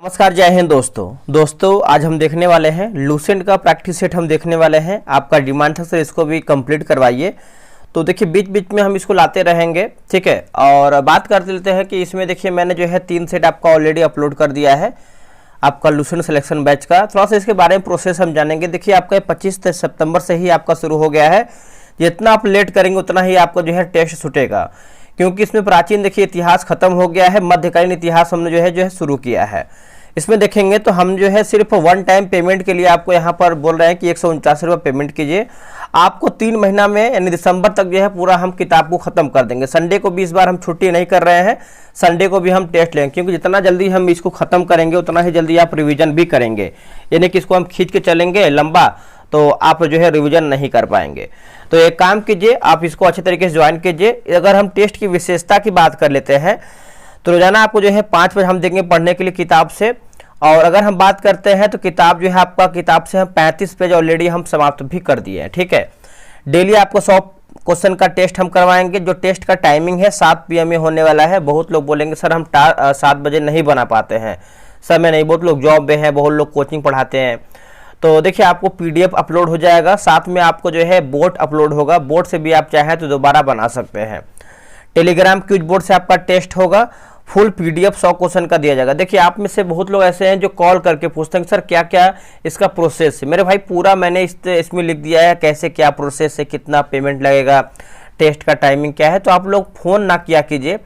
नमस्कार, जय हिंद दोस्तों आज हम देखने वाले हैं लूसेंट का प्रैक्टिस सेट हम देखने वाले हैं। आपका डिमांड था सर इसको भी कंप्लीट करवाइए, तो देखिए बीच बीच में हम इसको लाते रहेंगे, ठीक है। और बात कर लेते हैं कि इसमें देखिए मैंने जो है 3 सेट आपका ऑलरेडी अपलोड कर दिया है आपका लूसेंट सिलेक्शन बैच का। थोड़ा सा इसके बारे में प्रोसेस हम जानेंगे। देखिए आपका 25 सितंबर से ही आपका शुरू हो गया है। जितना आप लेट करेंगे उतना ही आपको जो है टेस्ट छूटेगा, क्योंकि इसमें प्राचीन देखिए इतिहास खत्म हो गया है, मध्यकालीन इतिहास हमने जो है शुरू किया है। इसमें देखेंगे तो हम जो है सिर्फ वन टाइम पेमेंट के लिए आपको यहाँ पर बोल रहे हैं कि 149 रुपये पेमेंट कीजिए। आपको 3 महीना में यानी दिसंबर तक जो है पूरा हम किताब को ख़त्म कर देंगे। संडे को भी इस बार हम छुट्टी नहीं कर रहे हैं, संडे को भी हम टेस्ट लेंगे, क्योंकि जितना जल्दी हम इसको ख़त्म करेंगे उतना ही जल्दी आप रिविज़न भी करेंगे। यानी कि इसको हम खींच के चलेंगे लंबा तो आप जो है रिवीजन नहीं कर पाएंगे। तो एक काम कीजिए, आप इसको अच्छे तरीके से ज्वाइन कीजिए। अगर हम टेस्ट की विशेषता की बात कर लेते हैं तो रोजाना आपको जो है 5 बजे हम देंगे पढ़ने के लिए किताब से। और अगर हम बात करते हैं तो किताब जो है आपका किताब से हम 35 पेज ऑलरेडी हम समाप्त भी कर दिए हैं, ठीक है। डेली आपको 100 क्वेश्चन का टेस्ट हम करवाएंगे। जो टेस्ट का टाइमिंग है 7 PM में होने वाला है। बहुत लोग बोलेंगे सर हम 7 बजे नहीं बना पाते हैं, समय नहीं, बहुत लोग जॉब में हैं, बहुत लोग कोचिंग पढ़ाते हैं। तो देखिए आपको PDF अपलोड हो जाएगा, साथ में आपको जो है बोर्ड अपलोड होगा। बोर्ड से भी आप चाहें तो दोबारा बना सकते हैं। टेलीग्राम क्विज बोर्ड से आपका टेस्ट होगा, फुल PDF 100 क्वेश्चन का दिया जाएगा। देखिए आप में से बहुत लोग ऐसे हैं जो कॉल करके पूछते हैं सर क्या क्या इसका प्रोसेस है। मेरे भाई पूरा मैंने इसमें लिख दिया है कैसे क्या प्रोसेस है, कितना पेमेंट लगेगा, टेस्ट का टाइमिंग क्या है। तो आप लोग फ़ोन ना किया कीजिए।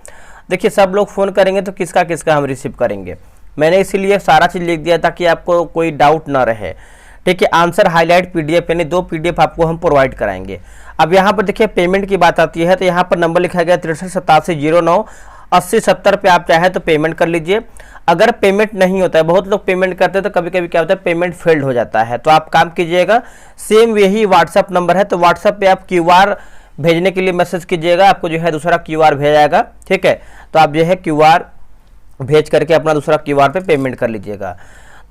देखिए सब लोग फ़ोन करेंगे तो किसका किसका हम रिसीव करेंगे। मैंने इसीलिए सारा चीज़ लिख दिया ताकि आपको कोई डाउट ना रहे, ठीक है। आंसर हाईलाइट PDF यानी 2 PDF आपको हम प्रोवाइड कराएंगे। अब यहाँ पर देखिए पेमेंट की बात आती है तो यहाँ पर नंबर लिखा गया 6387098070 पे आप चाहे तो पेमेंट कर लीजिए। अगर पेमेंट नहीं होता है, बहुत लोग पेमेंट करते हैं तो कभी कभी क्या होता है पेमेंट फेल्ड हो जाता है, तो आप काम कीजिएगा सेम यही व्हाट्सअप नंबर है, तो व्हाट्सअप पे आप QR भेजने के लिए मैसेज कीजिएगा, आपको जो है दूसरा QR भेजा जाएगा, ठीक है। तो आप जो है QR भेज करके अपना दूसरा QR पे पेमेंट कर लीजिएगा।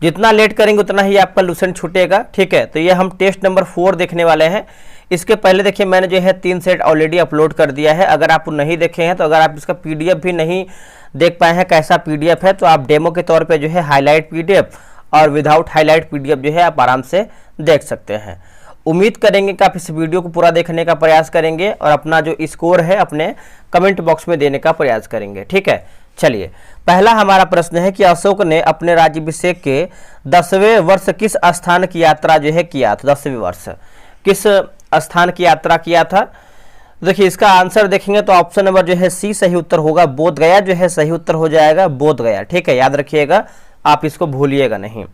जितना लेट करेंगे उतना ही आपका लूसेंट छूटेगा, ठीक है। तो ये हम टेस्ट नंबर 4 देखने वाले हैं। इसके पहले देखिए मैंने जो है 3 सेट ऑलरेडी अपलोड कर दिया है। अगर आप नहीं देखे हैं तो अगर आप इसका PDF भी नहीं देख पाए हैं कैसा PDF है, तो आप डेमो के तौर पे जो है हाईलाइट PDF और विदाउट हाईलाइट PDF जो है आप आराम से देख सकते हैं। उम्मीद करेंगे कि आप इस वीडियो को पूरा देखने का प्रयास करेंगे और अपना जो स्कोर है अपने कमेंट बॉक्स में देने का प्रयास करेंगे, ठीक है। चलिए पहला हमारा प्रश्न है कि अशोक ने अपने राज्याभिषेक के 10वें वर्ष किस स्थान की यात्रा जो है किया था। 10वें वर्ष किस स्थान की यात्रा किया था। देखिए इसका आंसर देखेंगे तो ऑप्शन नंबर जो है C सही उत्तर होगा। बोध गया जो है सही उत्तर हो जाएगा, बोध गया, ठीक है। याद रखिएगा, आप इसको भूलिएगा नहीं।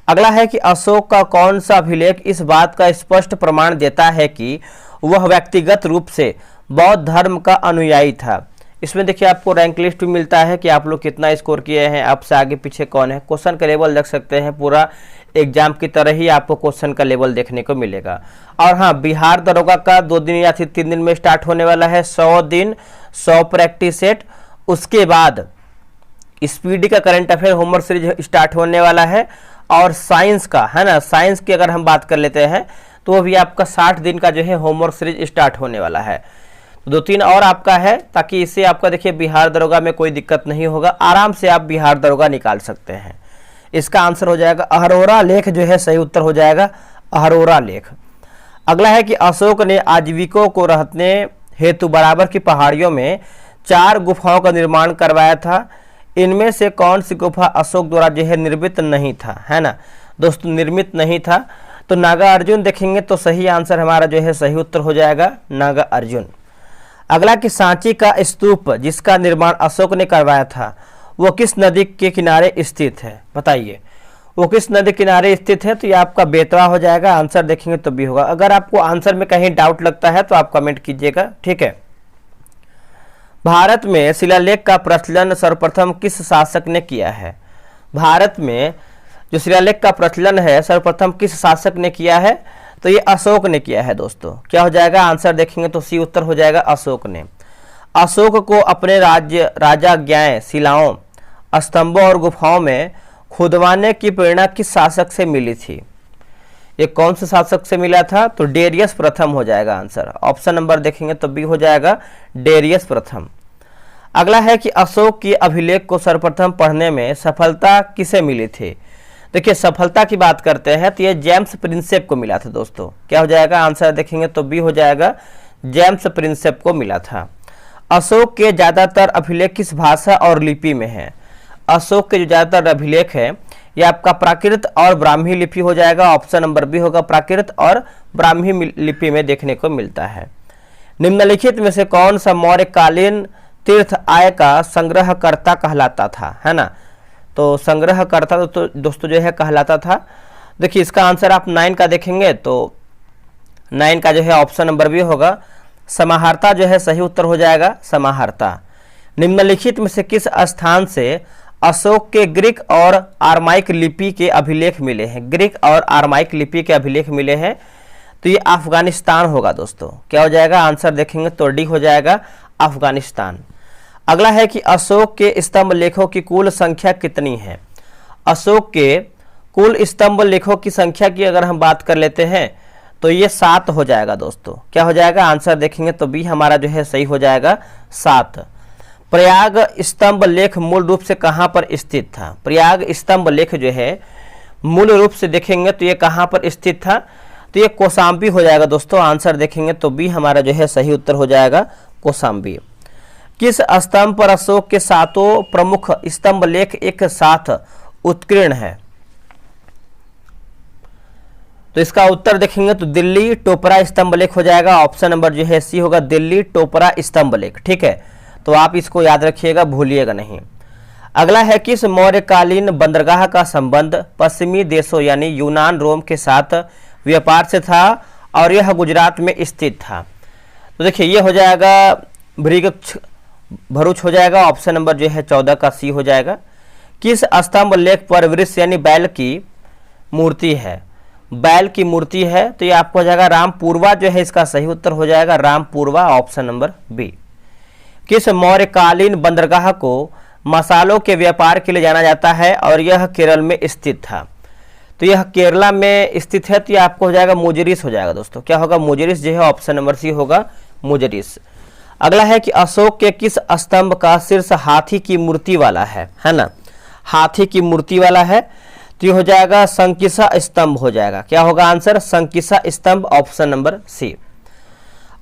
अगला है कि अशोक का कौन सा अभिलेख इस बात का स्पष्ट प्रमाण देता है कि वह व्यक्तिगत रूप से बौद्ध धर्म का अनुयायी था। इसमें देखिए आपको रैंक लिस्ट भी मिलता है कि आप लोग कितना स्कोर किए हैं, आपसे आगे पीछे कौन है। क्वेश्चन का लेवल देख सकते हैं, पूरा एग्जाम की तरह ही आपको क्वेश्चन का लेवल देखने को मिलेगा। और हाँ, बिहार दरोगा का 2 दिन या 3 दिन में स्टार्ट होने वाला है। 100 दिन 100 प्रैक्टिस सेट। उसके बाद स्पीडी का current affair homework series start होने वाला है। और साइंस का है ना, साइंस की अगर हम बात कर लेते हैं तो वो भी आपका 60 दिन का जो है होमवर्क सीरीज स्टार्ट होने वाला है। 2-3 और आपका है, ताकि इससे आपका देखिए बिहार दरोगा में कोई दिक्कत नहीं होगा, आराम से आप बिहार दरोगा निकाल सकते हैं। इसका आंसर हो जाएगा अहरोरा लेख जो है सही उत्तर हो जाएगा, अहरोरा लेख। अगला है कि अशोक ने आजीविकों को रहने हेतु बराबर की पहाड़ियों में 4 गुफाओं का निर्माण करवाया था। इनमें से कौन सी गुफा अशोक द्वारा जो है निर्मित नहीं था, है ना दोस्तों, निर्मित नहीं था। तो नागा अर्जुन देखेंगे तो सही आंसर हमारा जो है सही उत्तर हो जाएगा नागा अर्जुन। अगला कि सांची का स्तूप जिसका निर्माण अशोक ने करवाया था वो किस नदी के किनारे स्थित है, बताइए वो किस नदी किनारे स्थित है। तो ये आपका बेतवा हो जाएगा। आंसर देखेंगे तो भी होगा। अगर आपको आंसर में कहीं डाउट लगता है तो आप कमेंट कीजिएगा, ठीक है। भारत में शिलालेख का प्रचलन सर्वप्रथम किस शासक ने किया है। भारत में जो शिलालेख का प्रचलन है सर्वप्रथम किस शासक ने किया है, तो ये अशोक ने किया है दोस्तों। क्या हो जाएगा, आंसर देखेंगे तो C उत्तर हो जाएगा, अशोक ने। अशोक को अपने राजाज्ञाएं शिलाओं, स्तंभों और गुफाओं में खुदवाने की प्रेरणा किस शासक से मिली थी। ये कौन से शासक से मिला था, तो डेरियस प्रथम हो जाएगा आंसर। ऑप्शन नंबर देखेंगे तो B हो जाएगा डेरियस प्रथम। अगला है कि अशोक के अभिलेख को सर्वप्रथम पढ़ने में सफलता किसे मिली थी। देखिए सफलता की बात करते हैं तो ये जेम्स प्रिंसेप को मिला था दोस्तों। क्या हो जाएगा आंसर देखेंगे तो बी हो जाएगा, जेम्स प्रिंसेप को मिला था। अशोक के ज़्यादातर अभिलेख किस भाषा और लिपि में हैं। अशोक के जो ज़्यादातर अभिलेख है ये आपका प्राकृत और ब्राह्मी लिपि हो जाएगा। ऑप्शन नंबर बी होगा, प्राकृत और ब्राह्मी लिपि में देखने को मिलता है। निम्नलिखित में से कौन सा मौर्यकालीन तीर्थ आय का संग्रहकर्ता कहलाता था, है ना। तो संग्रहकर्ता तो दोस्तों जो है कहलाता था। देखिए इसका आंसर आप 9 का देखेंगे तो 9 का जो है ऑप्शन नंबर बी होगा, समाहर्ता जो है सही उत्तर हो जाएगा, समाहर्ता। निम्नलिखित में से किस स्थान से अशोक के ग्रीक और आरमाइक लिपि के अभिलेख मिले हैं। ग्रीक और आरमाइक लिपि के अभिलेख मिले हैं तो ये अफगानिस्तान होगा दोस्तों। क्या हो जाएगा आंसर देखेंगे तो डी हो जाएगा, अफगानिस्तान। अगला है कि अशोक के स्तंभ लेखों की कुल संख्या कितनी है। अशोक के कुल स्तंभ लेखों की संख्या की अगर हम बात कर लेते हैं तो ये 7 हो जाएगा दोस्तों। क्या हो जाएगा आंसर देखेंगे तो बी हमारा जो है सही हो जाएगा, 7। प्रयाग स्तंभ लेख मूल रूप से कहाँ पर स्थित था। प्रयाग स्तंभ लेख जो है मूल रूप से देखेंगे तो ये कहाँ पर स्थित था, तो ये कौशाम्बी हो जाएगा दोस्तों। आंसर देखेंगे तो बी हमारा जो है सही उत्तर हो जाएगा, कौशाम्बी। किस स्तंभ पर अशोक के 7 प्रमुख स्तंभ लेख एक साथ उत्कीर्ण है। तो इसका उत्तर देखेंगे तो दिल्ली टोपरा स्तंभ लेख हो जाएगा। ऑप्शन नंबर जो है सी होगा, दिल्ली टोपरा स्तंभ लेख। ठीक है, तो आप इसको याद रखिएगा, भूलिएगा नहीं। अगला है किस मौर्यकालीन बंदरगाह का संबंध पश्चिमी देशों यानी यूनान रोम के साथ व्यापार से था और यह गुजरात में स्थित था। तो देखिए ये हो जाएगा भरूच हो जाएगा। ऑप्शन नंबर जो है 14 का सी हो जाएगा। किस स्तंभ लेख पर वृक्ष यानी बैल की मूर्ति है। बैल की मूर्ति है तो ये आपको हो जाएगा रामपूर्वा जो है इसका सही उत्तर हो जाएगा, रामपूर्वा। Option number B. किस मौर्यकालीन बंदरगाह को मसालों के व्यापार के लिए जाना जाता है और यह केरल में स्थित था। तो यह केरला में स्थित है तो ये आपको हो जाएगा मुजरिस हो जाएगा दोस्तों। क्या होगा मुजरिस जो है, ऑप्शन नंबर सी होगा, मुजरिस। अगला है कि अशोक के किस स्तंभ का शीर्ष हाथी की मूर्ति वाला है ना, हाथी की मूर्ति वाला है तो ये हो जाएगा संकिसा स्तंभ हो जाएगा। क्या होगा आंसर, संकिसा स्तंभ। Option number C.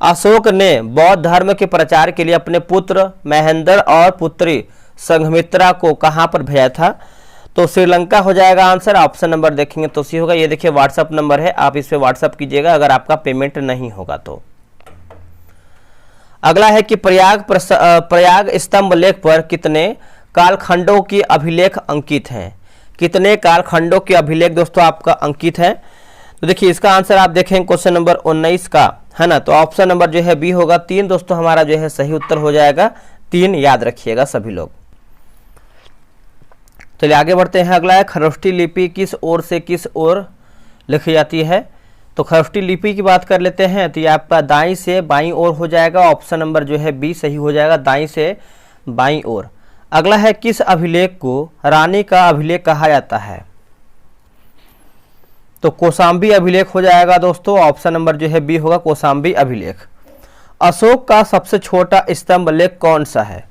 अशोक ने बौद्ध धर्म के प्रचार के लिए अपने पुत्र महेंद्र और पुत्री संघमित्रा को कहां पर भेजा था। तो श्रीलंका हो जाएगा आंसर। ऑप्शन नंबर देखेंगे तो सी होगा। ये देखिए व्हाट्सएप नंबर है, आप इस पे व्हाट्सएप कीजिएगा अगर आपका पेमेंट नहीं होगा तो। अगला है कि प्रयाग स्तंभ लेख पर कितने कालखंडों की अभिलेख अंकित हैं। कितने कालखंडों के अभिलेख दोस्तों आपका अंकित है। तो देखिए इसका आंसर आप देखें क्वेश्चन नंबर 19 का, है ना। तो ऑप्शन नंबर जो है बी होगा, 3 दोस्तों हमारा जो है सही उत्तर हो जाएगा, 3 याद रखिएगा सभी लोग। चलिए आगे बढ़ते हैं। अगला है खरोष्ठी लिपि किस ओर से किस ओर लिखी जाती है। तो खरोष्ठी लिपि की बात कर लेते हैं तो ये आपका दाईं से बाईं ओर हो जाएगा। ऑप्शन नंबर जो है बी सही हो जाएगा, दाईं से बाईं ओर। अगला है किस अभिलेख को रानी का अभिलेख कहा जाता है। तो कौशाम्बी अभिलेख हो जाएगा दोस्तों। ऑप्शन नंबर जो है बी होगा, कौशाम्बी अभिलेख। अशोक का सबसे छोटा स्तंभ लेख कौन सा है।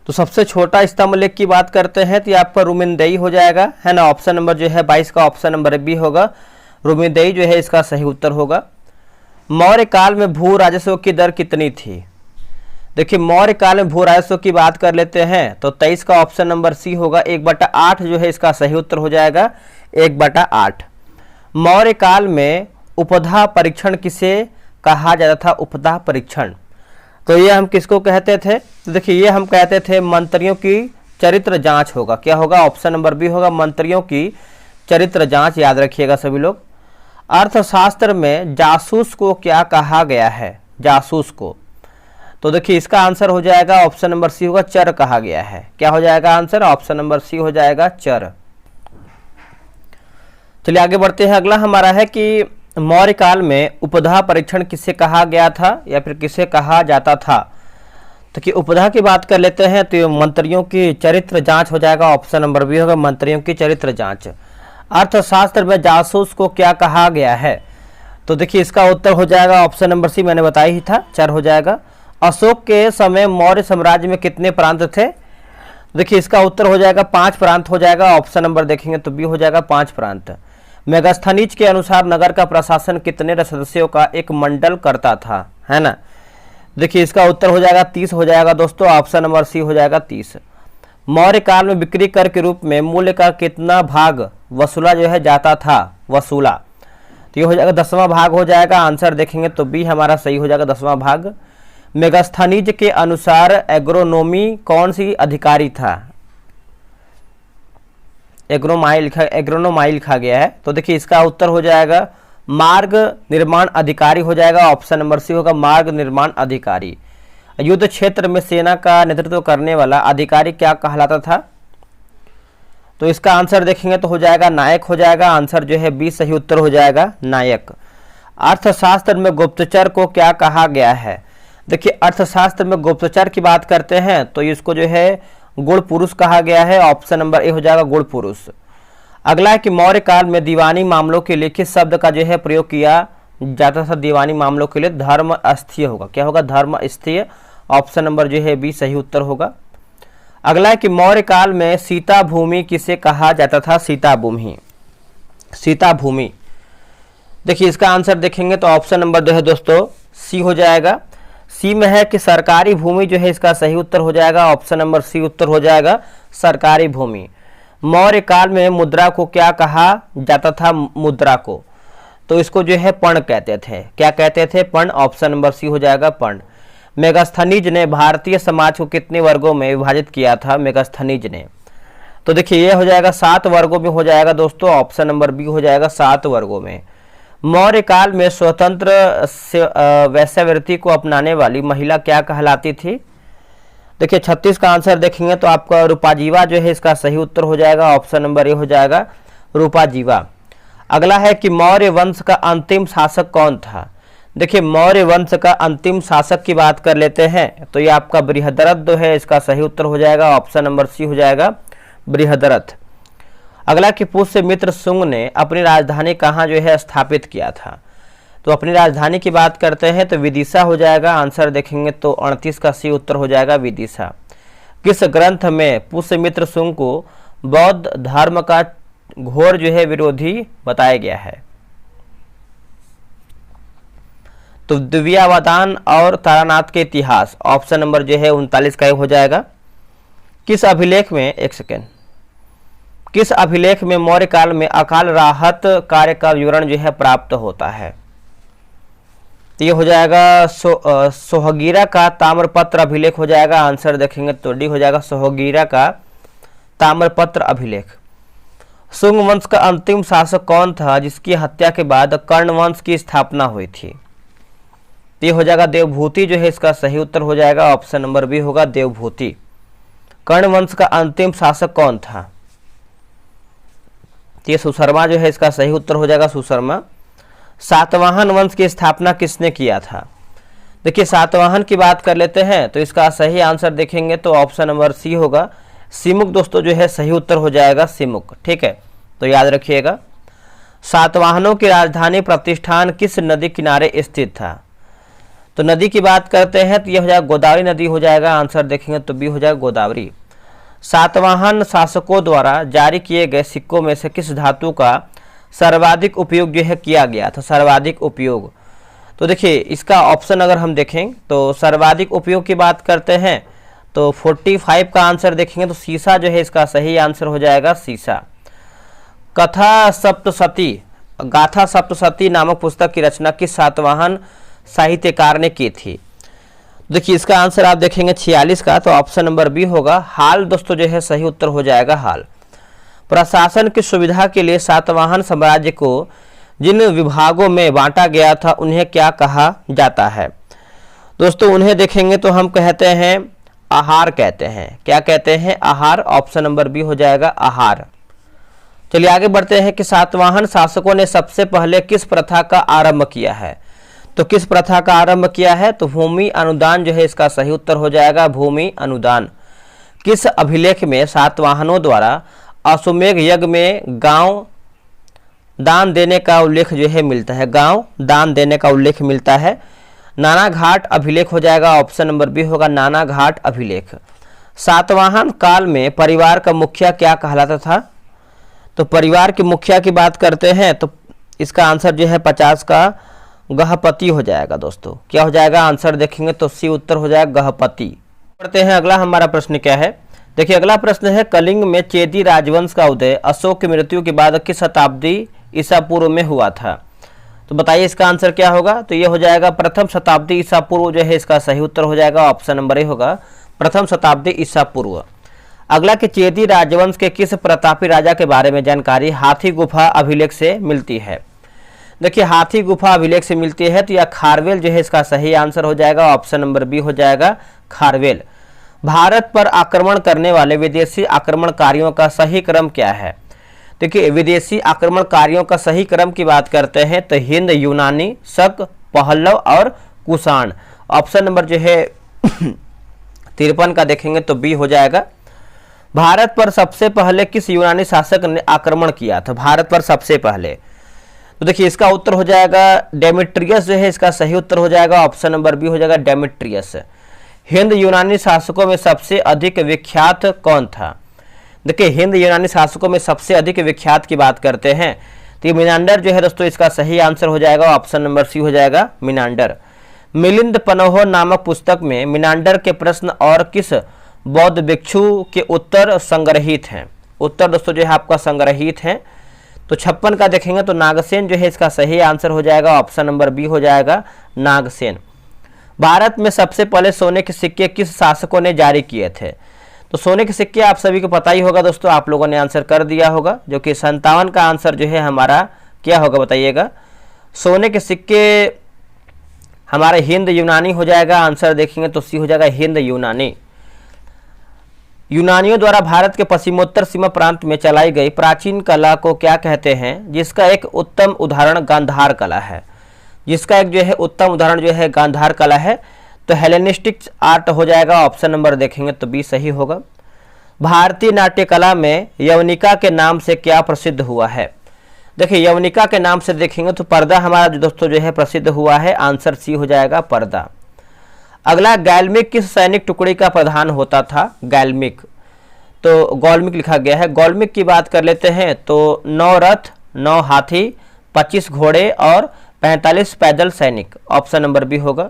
तो सबसे छोटा स्तंभ लेख की बात करते हैं तो ये आपका रुमिनदेई हो जाएगा, है ना। ऑप्शन नंबर जो है 22 का ऑप्शन नंबर बी होगा, रुमिनदेई जो है इसका सही उत्तर होगा। मौर्य काल में भू राजस्व की दर कितनी थी। देखिए मौर्य काल में भू राजस्व की बात कर लेते हैं तो 23 का ऑप्शन नंबर सी होगा, 1/8 जो है इसका सही उत्तर हो जाएगा, 1/8। मौर्य काल में उपधा परीक्षण किसे कहा जाता था। उपधा परीक्षण तो ये हम किसको कहते थे। तो देखिए ये हम कहते थे मंत्रियों की चरित्र जांच होगा। क्या होगा, ऑप्शन नंबर बी होगा, मंत्रियों की चरित्र जांच। याद रखिएगा सभी लोग। अर्थशास्त्र में जासूस को क्या कहा गया है। जासूस को तो देखिए इसका आंसर हो जाएगा ऑप्शन नंबर सी होगा, चर कहा गया है। क्या हो जाएगा आंसर, ऑप्शन नंबर सी हो जाएगा, चर। चलिए आगे बढ़ते हैं। अगला हमारा है कि मौर्य काल में उपधा परीक्षण किसे कहा गया था या फिर किसे कहा जाता था। तो कि उपधा की बात कर लेते हैं तो मंत्रियों की चरित्र जांच हो जाएगा। ऑप्शन नंबर बी होगा, मंत्रियों की चरित्र जांच। अर्थशास्त्र में जासूस को क्या कहा गया है। तो देखिए इसका उत्तर हो जाएगा ऑप्शन नंबर सी, मैंने बताया ही था, चर हो जाएगा। अशोक के समय मौर्य साम्राज्य में कितने प्रांत थे? देखिए इसका उत्तर हो जाएगा 5 प्रांत हो जाएगा। ऑप्शन नंबर देखेंगे तो बी हो जाएगा 5 प्रांत। मेगास्थनीज के अनुसार नगर का प्रशासन कितने सदस्यों का एक मंडल करता था, है ना? देखिए इसका उत्तर हो जाएगा 30 हो जाएगा दोस्तों। ऑप्शन नंबर सी हो जाएगा 30। मौर्य काल में बिक्री कर के रूप में मूल्य का कितना भाग वसूला जाता था? वसूला, तो ये हो जाएगा 10वां भाग हो जाएगा। आंसर देखेंगे तो बी हमारा सही हो जाएगा 10वां भाग। मेगास्थनीज के अनुसार एग्रोनोमी कौन सी अधिकारी था? एग्रोनोमाई लिखा गया है, तो देखिए इसका उत्तर हो जाएगा मार्ग निर्माण अधिकारी हो जाएगा। ऑप्शन नंबर सी होगा मार्ग निर्माण अधिकारी। युद्ध क्षेत्र में सेना का नेतृत्व करने वाला अधिकारी क्या कहलाता था? तो इसका आंसर देखेंगे तो हो जाएगा नायक हो जाएगा। आंसर बी सही उत्तर हो जाएगा नायक। अर्थशास्त्र में गुप्तचर को क्या कहा गया है? देखिए अर्थशास्त्र में गुप्तचर की बात करते हैं तो इसको गुण पुरुष कहा गया है। ऑप्शन नंबर ए हो जाएगा गुण पुरुष। अगला है कि मौर्य काल में दीवानी मामलों के लिए किस शब्द का प्रयोग किया जाता था? दीवानी मामलों के लिए धर्म स्थीय होगा। क्या होगा? धर्म स्थीय। ऑप्शन नंबर बी सही उत्तर होगा। अगला है कि मौर्य काल में सीता भूमि किसे कहा जाता था? सीता भूमि, सीता भूमि। देखिए इसका आंसर देखेंगे तो ऑप्शन नंबर दोस्तों सी हो जाएगा। सी में है कि सरकारी भूमि इसका सही उत्तर हो जाएगा। ऑप्शन नंबर सी उत्तर हो जाएगा सरकारी भूमि। मौर्य काल में मुद्रा को क्या कहा जाता था? मुद्रा को, तो इसको पर्ण कहते थे। क्या कहते थे? पर्ण। ऑप्शन नंबर सी हो जाएगा पर्ण। मेगास्थनीज ने भारतीय समाज को कितने वर्गों में विभाजित किया था? मेगास्थनीज ने, तो देखिए ये हो जाएगा 7 वर्गों में हो जाएगा दोस्तों। ऑप्शन नंबर बी हो जाएगा 7 वर्गों में। मौर्य काल में स्वतंत्र वैश्यावृत्ति को अपनाने वाली महिला क्या कहलाती थी? देखिए 36 का आंसर देखेंगे तो आपका रूपाजीवा इसका सही उत्तर हो जाएगा। ऑप्शन नंबर ए हो जाएगा रूपाजीवा। अगला है कि मौर्य वंश का अंतिम शासक कौन था? देखिए मौर्य वंश का अंतिम शासक की बात कर लेते हैं तो ये आपका बृहद्रथ इसका सही उत्तर हो जाएगा। ऑप्शन नंबर सी हो जाएगा बृहद्रथ। अगला कि पुष्यमित्र शुंग ने अपनी राजधानी कहाँ स्थापित किया था? तो अपनी राजधानी की बात करते हैं तो विदिशा हो जाएगा। आंसर देखेंगे तो 38 का सी उत्तर हो जाएगा विदिशा। किस ग्रंथ में पुष्यमित्र शुंग को बौद्ध धर्म का घोर विरोधी बताया गया है? तो दिव्यावदान और तारानाथ के इतिहास। ऑप्शन नंबर 39 का हो जाएगा। किस अभिलेख में, एक सेकेंड, किस अभिलेख में मौर्य काल में अकाल राहत कार्य का विवरण प्राप्त होता है? तो ये हो जाएगा सोहगीरा का ताम्रपत्र अभिलेख हो जाएगा। आंसर देखेंगे तो डी हो जाएगा सोहगीरा का ताम्रपत्र अभिलेख। शुंग वंश का अंतिम शासक कौन था जिसकी हत्या के बाद कर्ण वंश की स्थापना हुई थी? ये हो जाएगा देवभूति इसका सही उत्तर हो जाएगा। ऑप्शन नंबर बी होगा देवभूति। कर्ण वंश का अंतिम शासक कौन था? ये सुशर्मा इसका सही उत्तर हो जाएगा सुशर्मा। सातवाहन वंश की स्थापना किसने किया था? देखिए सातवाहन की बात कर लेते हैं तो इसका सही आंसर देखेंगे तो ऑप्शन नंबर सी होगा सिमुक दोस्तों सही उत्तर हो जाएगा सिमुक। ठीक है, तो याद रखिएगा। सातवाहनों की राजधानी प्रतिष्ठान किस नदी किनारे स्थित था? तो नदी की बात करते हैं तो यह हो जाएगा गोदावरी नदी हो जाएगा। आंसर देखेंगे तो बी हो जाएगा गोदावरी। सातवाहन शासकों द्वारा जारी किए गए सिक्कों में से किस धातु का सर्वाधिक उपयोग किया गया था? सर्वाधिक उपयोग, तो देखिए इसका ऑप्शन अगर हम देखें तो सर्वाधिक उपयोग की बात करते हैं तो 45 का आंसर देखेंगे तो सीसा इसका सही आंसर हो जाएगा सीसा। कथा सप्तशती, गाथा सप्तशती नामक पुस्तक की रचना किस सातवाहन साहित्यकार ने की थी? देखिए इसका आंसर आप देखेंगे 46 का, तो ऑप्शन नंबर बी होगा हाल दोस्तों सही उत्तर हो जाएगा हाल। प्रशासन की सुविधा के लिए सातवाहन साम्राज्य को जिन विभागों में बांटा गया था उन्हें क्या कहा जाता है? दोस्तों उन्हें देखेंगे तो हम कहते हैं आहार कहते हैं। क्या कहते हैं? आहार। ऑप्शन नंबर बी हो जाएगा आहार। चलिए आगे बढ़ते हैं कि सातवाहन शासकों ने सबसे पहले किस प्रथा का आरंभ किया है? तो किस प्रथा का आरंभ किया है? तो भूमि अनुदान इसका सही उत्तर हो जाएगा भूमि अनुदान। किस अभिलेख में सातवाहनों द्वारा अश्वमेध यज्ञ में गांव दान देने का उल्लेख मिलता है? गांव दान देने का उल्लेख मिलता है। नाना घाट अभिलेख हो जाएगा, ऑप्शन नंबर बी होगा नाना घाट अभिलेख। सातवाहन काल में परिवार का मुखिया क्या कहलाता था? तो परिवार के मुखिया की बात करते हैं तो इसका आंसर जो है 50 का गहपति हो जाएगा दोस्तों। क्या हो जाएगा आंसर देखेंगे तो सी उत्तर हो जाएगा गहपति। पढ़ते हैं अगला हमारा प्रश्न क्या है। देखिए अगला प्रश्न है, कलिंग में चेदी राजवंश का उदय अशोक की मृत्यु के बाद किस शताब्दी ईसा पूर्व में हुआ था? तो बताइए इसका आंसर क्या होगा? तो ये हो जाएगा प्रथम शताब्दी ईसा पूर्व जो है इसका सही उत्तर हो जाएगा, ऑप्शन नंबर ए होगा प्रथम शताब्दी ईसा पूर्व। अगला कि चेदी राजवंश के किस प्रतापी राजा के बारे में जानकारी हाथी गुफा अभिलेख से मिलती है? देखिए हाथी गुफा अभिलेख से मिलती है तो यह खारवेल जो है इसका सही आंसर हो जाएगा, ऑप्शन नंबर बी हो जाएगा खारवेल। भारत पर आक्रमण करने वाले विदेशी आक्रमणकारियों का सही क्रम क्या है? देखिए विदेशी आक्रमणकारियों का सही क्रम की बात करते हैं तो हिंद, यूनानी, शक, पहलव और कुषाण। ऑप्शन नंबर जो है 53 का देखेंगे तो बी हो जाएगा। भारत पर सबसे पहले किस यूनानी शासक ने आक्रमण किया था? भारत पर सबसे पहले, तो देखिए इसका उत्तर हो जाएगा डेमेट्रियस जो है इसका सही उत्तर हो जाएगा, ऑप्शन नंबर बी हो जाएगा डेमेट्रियस। हिंद यूनानी शासकों में सबसे अधिक विख्यात कौन था? देखिए हिंद यूनानी शासकों में सबसे अधिक विख्यात की बात करते हैं तो ये मिनांडर जो है दोस्तों इसका सही आंसर हो जाएगा, ऑप्शन नंबर सी हो जाएगा मिनांडर। मिलिंद पनोह नामक पुस्तक में मिनांडर के प्रश्न और किस बौद्ध भिक्षु के उत्तर संग्रहित हैं? उत्तर दोस्तों जो है आपका संग्रहित है तो 56 का देखेंगे तो नागसेन जो है इसका सही आंसर हो जाएगा, ऑप्शन नंबर बी हो जाएगा नागसेन। भारत में सबसे पहले सोने के सिक्के किस शासकों ने जारी किए थे? तो सोने के सिक्के आप सभी को पता ही होगा दोस्तों, आप लोगों ने आंसर कर दिया होगा, जो कि 57 का आंसर जो है हमारा क्या होगा बताइएगा। सोने के सिक्के हमारे हिंद यूनानी हो जाएगा, आंसर देखेंगे तो सी हो जाएगा हिंद यूनानी। यूनानियों द्वारा भारत के पश्चिमोत्तर सीमा प्रांत में चलाई गई प्राचीन कला को क्या कहते हैं? जिसका एक उत्तम उदाहरण गांधार कला है। जिसका एक जो है उत्तम उदाहरण जो है गांधार कला है तो हेलेनिस्टिक आर्ट हो जाएगा, ऑप्शन नंबर देखेंगे तो बी सही होगा। भारतीय नाट्य कला में यवनिका के नाम से क्या प्रसिद्ध हुआ है? देखिए यवनिका के नाम से देखेंगे तो पर्दा हमारा जो दोस्तों जो है प्रसिद्ध हुआ है, आंसर सी हो जाएगा पर्दा। अगला गैल्मिक किस सैनिक टुकड़ी का प्रधान होता था? गैल्मिक, तो गौल्मिक लिखा गया है। गौल्मिक की बात कर लेते हैं तो 9 रथ, 9 हाथी, 25 घोड़े और 45 पैदल सैनिक, ऑप्शन नंबर बी होगा।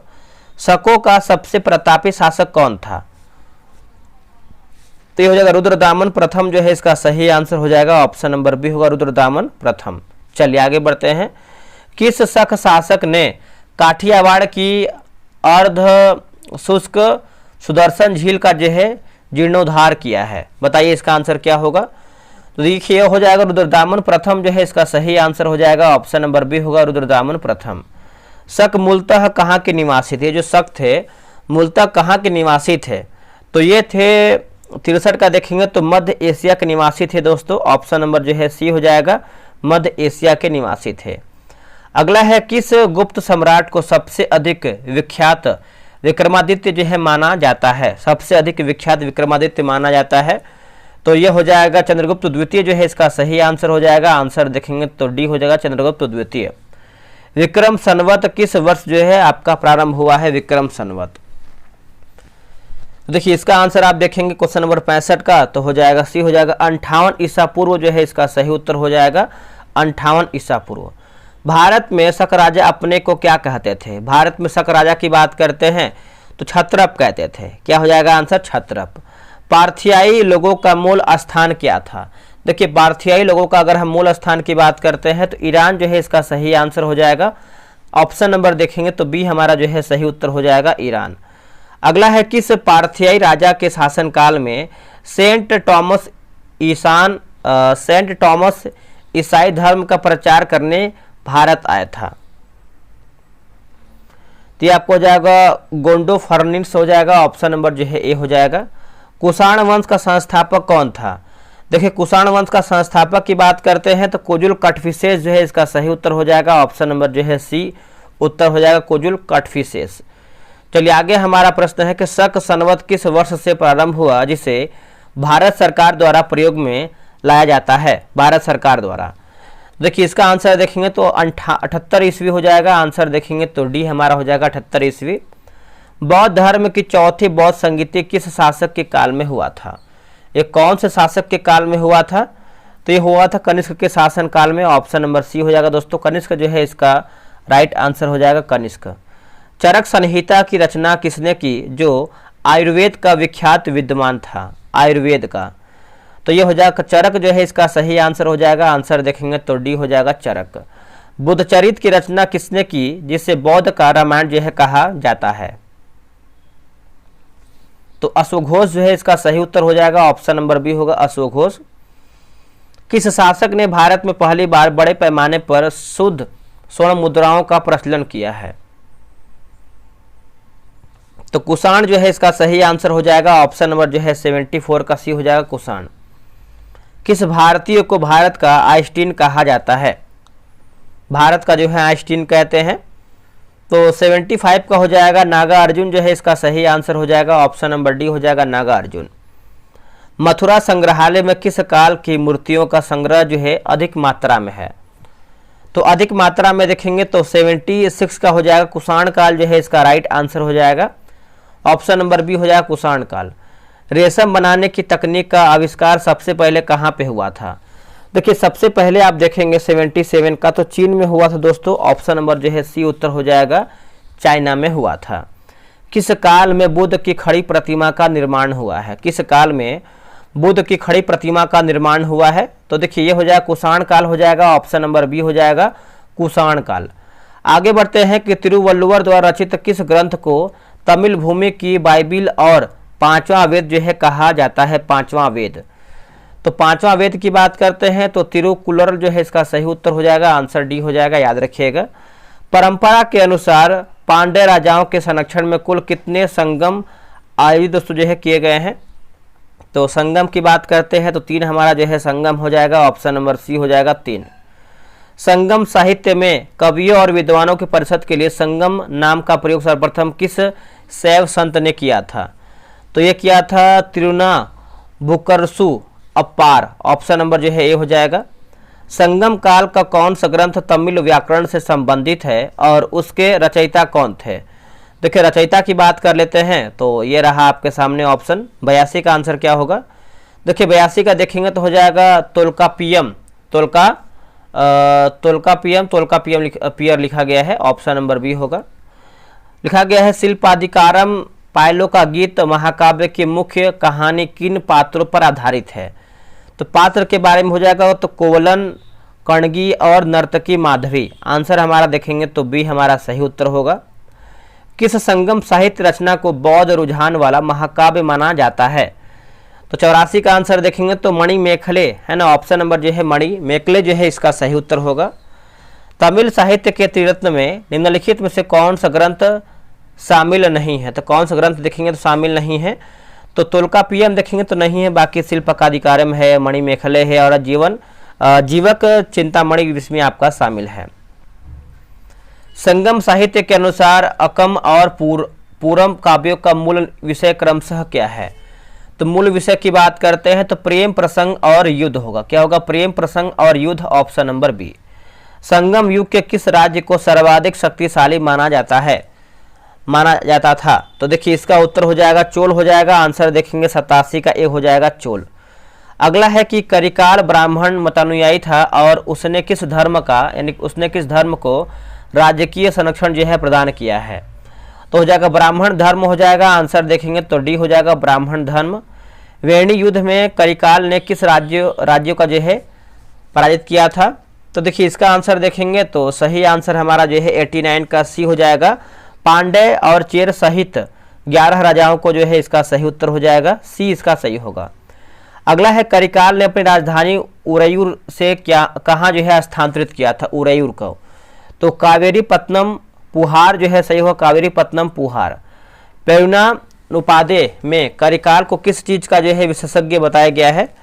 शकों का सबसे प्रतापी शासक कौन था? तो ये हो जाएगा रुद्रदामन प्रथम जो है इसका सही आंसर हो जाएगा, ऑप्शन नंबर बी होगा रुद्रदामन प्रथम। चलिए आगे बढ़ते हैं। किस शक शासक ने काठियावाड़ की अर्ध शुष्क सुदर्शन झील का जो है जीर्णोद्धार किया है? बताइए इसका आंसर क्या होगा? तो देखिए हो जाएगा रुद्रदामन प्रथम जो है इसका सही आंसर हो जाएगा, ऑप्शन नंबर बी होगा रुद्रदामन प्रथम। शक मूलतः कहाँ के निवासी थे? जो शक थे मूलतः कहाँ के निवासी थे? तो ये थे 63 का देखेंगे तो मध्य एशिया के निवासी थे दोस्तों, ऑप्शन नंबर जो है सी हो जाएगा मध्य एशिया के निवासी थे। अगला है किस गुप्त सम्राट को सबसे अधिक विख्यात विक्रमादित्य जो है माना जाता है? सबसे अधिक विख्यात विक्रमादित्य माना जाता है तो ये हो जाएगा चंद्रगुप्त द्वितीय जो है इसका सही आंसर हो जाएगा, आंसर देखेंगे तो डी हो जाएगा चंद्रगुप्त द्वितीय। विक्रम संवत किस वर्ष जो है आपका प्रारंभ हुआ है? विक्रम संवत, तो देखिए इसका आंसर आप देखेंगे क्वेश्चन नंबर 65 का तो हो जाएगा सी हो जाएगा 58 ईसा पूर्व जो है इसका सही उत्तर हो जाएगा 58 ईसा पूर्व। भारत में शक राजा अपने को क्या कहते थे? भारत में शक राजा की बात करते हैं तो क्षत्रप कहते थे। क्या हो जाएगा आंसर? क्षत्रप। पार्थियाई लोगों का मूल स्थान क्या था? देखिए पार्थियाई लोगों का अगर हम मूल स्थान की बात करते हैं तो ईरान जो है इसका सही आंसर हो जाएगा, ऑप्शन नंबर देखेंगे तो बी हमारा जो है सही उत्तर हो जाएगा ईरान। अगला है किस पार्थियाई राजा के शासनकाल में सेंट टॉमस ईसाई धर्म का प्रचार करने भारत आया था? तो ये आपको हो जाएगा गोंडो फर्निस हो जाएगा, ऑप्शन नंबर जो है ए हो जाएगा। कुषाण वंश का संस्थापक कौन था? देखिए कुषाण वंश का संस्थापक की बात करते हैं तो कुजुल कटफिसेस जो है इसका सही उत्तर हो जाएगा, ऑप्शन नंबर जो है सी उत्तर हो जाएगा कुजुल कटफिसेस। चलिए आगे हमारा प्रश्न है कि शक संवत किस वर्ष से प्रारंभ हुआ जिसे भारत सरकार द्वारा प्रयोग में लाया जाता है? भारत सरकार द्वारा, देखिए इसका आंसर देखेंगे तो 78 ईस्वी हो जाएगा। आंसर देखेंगे तो डी हमारा हो जाएगा 78 ईस्वी। बौद्ध धर्म की चौथी बौद्ध संगीति किस शासक के काल में हुआ था? ये कौन से शासक के काल में हुआ था? तो ये हुआ था कनिष्क के शासन काल में। ऑप्शन नंबर सी हो जाएगा दोस्तों, कनिष्क जो है इसका राइट आंसर हो जाएगा कनिष्क। चरक संहिता की रचना किसने की, जो आयुर्वेद का विख्यात विद्वान था, आयुर्वेद का? तो ये हो जाएगा चरक जो है इसका सही आंसर हो जाएगा। आंसर देखेंगे तो डी हो जाएगा चरक। बुद्धचरित की रचना किसने की, जिसे बौद्ध का रामायण जो है कहा जाता है? तो अश्वघोष जो है इसका सही उत्तर हो जाएगा। ऑप्शन नंबर बी होगा अश्वघोष। किस शासक ने भारत में पहली बार बड़े पैमाने पर शुद्ध स्वर्ण मुद्राओं का प्रचलन किया है? तो कुषाण जो है इसका सही आंसर हो जाएगा। ऑप्शन नंबर जो है 74 का सी हो जाएगा कुषाण। किस भारतीय को भारत का आइंस्टीन कहा जाता है? भारत का जो है आइंस्टीन कहते हैं। तो 75 का हो जाएगा नागा अर्जुन जो है इसका सही आंसर हो जाएगा। ऑप्शन नंबर डी हो जाएगा नागा अर्जुन। मथुरा संग्रहालय में किस काल की मूर्तियों का संग्रह जो है अधिक मात्रा में है? तो अधिक मात्रा में देखेंगे तो 76 का हो जाएगा कुषाण काल जो है इसका राइट आंसर हो जाएगा। ऑप्शन नंबर बी हो जाएगा कुषाण काल। रेशम बनाने की तकनीक का आविष्कार सबसे पहले कहाँ पे हुआ था? देखिए सबसे पहले आप देखेंगे 77 का तो चीन में हुआ था दोस्तों। ऑप्शन नंबर जो है सी उत्तर हो जाएगा, चाइना में हुआ था। किस काल में बुद्ध की खड़ी प्रतिमा का निर्माण हुआ है? किस काल में बुद्ध की खड़ी प्रतिमा का निर्माण हुआ है? तो देखिए ये हो जाएगा कुषाण काल हो जाएगा। ऑप्शन नंबर बी हो जाएगा कुषाण काल। आगे बढ़ते हैं कि तिरुवल्लुवर द्वारा रचित किस ग्रंथ को तमिल भूमि की बाइबिल और पांचवा वेद जो है कहा जाता है? पांचवा वेद। तो पांचवा वेद की बात करते हैं तो तिरुकुलर जो है इसका सही उत्तर हो जाएगा। आंसर डी हो जाएगा, याद रखिएगा। परंपरा के अनुसार पांड्य राजाओं के संरक्षण में कुल कितने संगम आयोजित दोस्तों जो है किए गए हैं? तो संगम की बात करते हैं तो 3 हमारा जो है संगम हो जाएगा। ऑप्शन नंबर सी हो जाएगा 3। संगम साहित्य में कवियों और विद्वानों के परिषद के लिए संगम नाम का प्रयोग सर्वप्रथम किस शैव संत ने किया था? तो ये किया था तिरुनावुकरसु अप्पार। ऑप्शन नंबर जो है ए हो जाएगा। संगम काल का कौन सा ग्रंथ तमिल व्याकरण से संबंधित है और उसके रचयिता कौन थे? देखिए रचयिता की बात कर लेते हैं तो ये रहा आपके सामने ऑप्शन। 82 का आंसर क्या होगा? देखिए 82 का देखेंगे तो हो जाएगा तोल्कापियम। तोल्कापियर लिखा गया है। ऑप्शन नंबर बी होगा। लिखा गया है शिल्पाधिकारम पायलो का गीत महाकाव्य की मुख्य कहानी किन पात्रों पर आधारित है? तो पात्र के बारे में हो जाएगा तो कोवलन, कणगी और नर्तकी माधवी। आंसर हमारा देखेंगे तो बी हमारा सही उत्तर होगा। किस संगम साहित्य रचना को बौद्ध रुझान वाला महाकाव्य माना जाता है? तो 84 का आंसर देखेंगे तो मणि मेखले है ना। ऑप्शन नंबर जो है मणि मेखले जो है इसका सही उत्तर होगा। तमिल साहित्य के त्रिरत्न में निम्नलिखित में से कौन सा ग्रंथ शामिल नहीं है? तो कौन सा ग्रंथ देखेंगे तो शामिल नहीं है? तो तोल्कापियम देखेंगे तो नहीं है। बाकी शिल्पकाधिकारम है, मणि मेखले है और जीवक चिंतामणि इसमें आपका शामिल है। संगम साहित्य के अनुसार अकम और पूरम काव्यों का मूल विषय क्रमशः क्या है? तो मूल विषय की बात करते हैं तो प्रेम प्रसंग और युद्ध होगा। क्या होगा? प्रेम प्रसंग और युद्ध। Option number B. संगम युग के किस राज्य को सर्वाधिक शक्तिशाली माना जाता था? तो देखिए इसका उत्तर हो जाएगा चोल हो जाएगा। आंसर देखेंगे 87 का ए हो जाएगा चोल। अगला है कि करिकाल ब्राह्मण मतानुयायी था और उसने किस धर्म को राजकीय संरक्षण जो है प्रदान किया है? तो हो जाएगा ब्राह्मण धर्म हो जाएगा। आंसर देखेंगे तो डी हो जाएगा ब्राह्मण धर्म। वेणी युद्ध में करिकाल ने किस राज्यों का जो है पराजित किया था? तो देखिए इसका आंसर देखेंगे तो सही आंसर हमारा जो है 89 का सी हो जाएगा। पांड्य और चेर सहित 11 राजाओं को जो है इसका सही उत्तर हो जाएगा, सी इसका सही होगा। अगला है करिकाल ने अपनी राजधानी उरैयूर से कहाँ जो है स्थानांतरित किया था? उरैयूर को। तो कावेरीपत्तनम पुहार जो है सही होगा, कावेरीपत्तनम पुहार। पेरुनानुपादे में करिकाल को किस चीज का जो है विशेषज्ञ बताया गया है?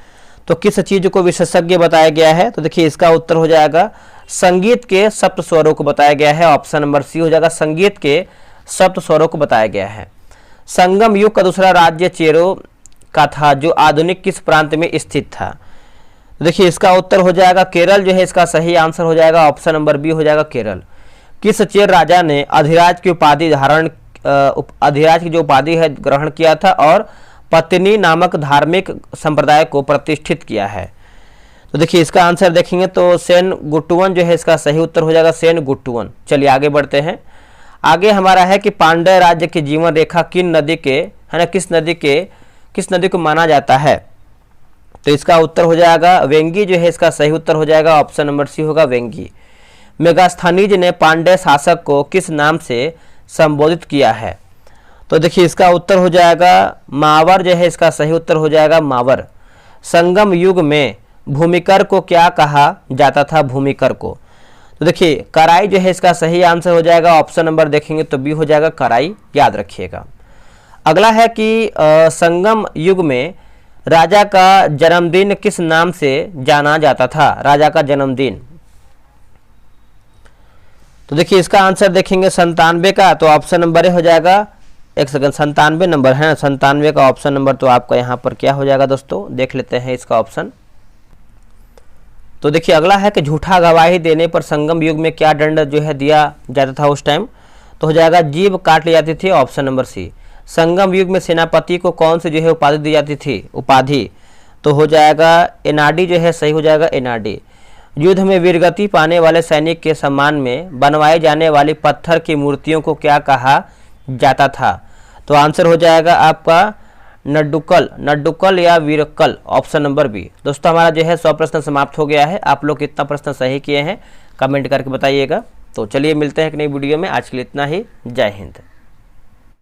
तो किस चीज को विशेषज्ञ बताया गया है? तो देखिए इसका उत्तर हो जाएगा संगीत के सप्त स्वरों को बताया गया है। ऑप्शन नंबर सी हो जाएगा, संगीत के सप्त स्वरों को बताया गया है। संगम युग का दूसरा राज्य चेरो का था जो आधुनिक किस प्रांत में स्थित था? तो देखिए इसका उत्तर हो जाएगा केरल जो है इसका सही आंसर हो जाएगा, ऑप्शन नंबर बी हो जाएगा केरल। किस चेर राजा ने अधिराज की उपाधि अधिराज की जो उपाधि है ग्रहण किया था और पत्नी नामक धार्मिक संप्रदाय को प्रतिष्ठित किया है? तो देखिए इसका आंसर देखेंगे तो सेन गुट्टुवन जो है इसका सही उत्तर हो जाएगा, सेन गुट्टुवन। चलिए आगे बढ़ते हैं। आगे हमारा है कि पांड्य राज्य की जीवन रेखा किन नदी के है ना, किस नदी को माना जाता है? तो इसका उत्तर हो जाएगा वेंगी जो है इसका सही उत्तर हो जाएगा, ऑप्शन नंबर सी होगा वेंगी। मेगास्थनीज ने पांड्य शासक को किस नाम से संबोधित किया है? तो देखिए इसका उत्तर हो जाएगा मावर जो है इसका सही उत्तर हो जाएगा मावर। संगम युग में भूमिकर को क्या कहा जाता था? भूमिकर को तो देखिए कराई जो है इसका सही आंसर हो जाएगा, ऑप्शन नंबर देखेंगे तो बी हो जाएगा कराई, याद रखिएगा। अगला है कि संगम युग में राजा का जन्मदिन किस नाम से जाना जाता था? राजा का जन्मदिन। तो देखिए इसका आंसर देखेंगे 97 का, तो ऑप्शन नंबर ए हो जाएगा, एक सेकंड 97 नंबर है, 97 का ऑप्शन नंबर तो आपका यहाँ पर क्या हो जाएगा दोस्तों, देख लेते हैं इसका ऑप्शन। तो देखिए अगला है कि झूठा गवाही देने पर संगम युग में क्या दंड जो है दिया जाता था उस टाइम? तो हो जाएगा जीभ काट ली जाती थी, ऑप्शन नंबर सी। संगम युग में सेनापति को कौन सी जो है उपाधि दी जाती थी? उपाधि तो हो जाएगा एनआरडी जो है सही हो जाएगा, एनआरडी। युद्ध में वीरगति पाने वाले सैनिक के सम्मान में बनवाई जाने वाली पत्थर की मूर्तियों को क्या कहा जाता था? तो आंसर हो जाएगा आपका नड्डुकल या वीरकल, ऑप्शन नंबर बी। दोस्तों हमारा जो है 100 प्रश्न समाप्त हो गया है। आप लोग कितना प्रश्न सही किए हैं कमेंट करके बताइएगा। तो चलिए मिलते हैं एक नई वीडियो में, आज के लिए इतना ही, जय हिंद।